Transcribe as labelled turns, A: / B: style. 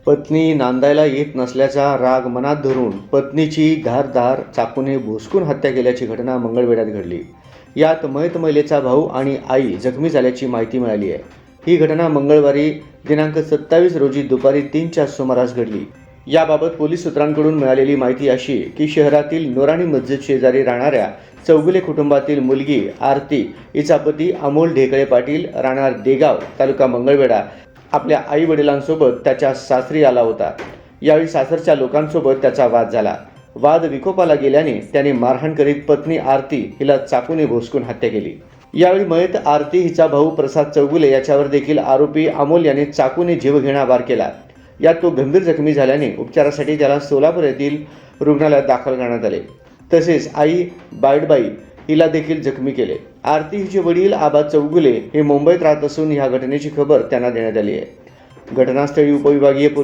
A: पत्नी नांदायला येत नसल्याचा राग मनात धरून पत्नीची धारदार चाकूने भोसकून हत्या केल्याची घटना मंगळवेढ्यात घडली। यात मयत महिलेचा भाऊ आणि आई जखमी झाल्याची माहिती मिळाली आहे। ही घटना मंगळवारी दिनांक 27 रोजी दुपारी 3च्या सुमारास घडली। याबाबत पोलीस सूत्रांकडून मिळालेली माहिती अशी की शहरातील नोरानी मस्जिद शेजारी राहणाऱ्या चौगुले कुटुंबातील मुलगी आरती हिचा पती अमोल ढेकळे पाटील राहणार देगाव तालुका मंगळवेढा आपल्या आई वडिलांसोबत त्याच्या सासरी आला होता। यावेळी सासरच्या लोकांसोबत त्याचा वाद झाला। वाद विकोपाला गेल्याने त्याने मारहाण करीत पत्नी आरती हिला चाकूने भोसकून हत्या केली। यावेळी मयत आरती हिचा भाऊ प्रसाद चौगुले याच्यावर देखील आरोपी अमोल याने चाकूने जीवघेणा वार केला। यात तो गंभीर जखमी झाल्याने उपचारासाठी त्याला सोलापूर येथील रुग्णालयात दाखल करण्यात आले। तसेच आई बायडबाई हिला देखील जखमी केले। आरती हिचे वडील आबा चौगुले हे मुंबईत राहत असून ह्या घटनेची खबर त्यांना देण्यात आली आहे। घटनास्थळी उपविभागीय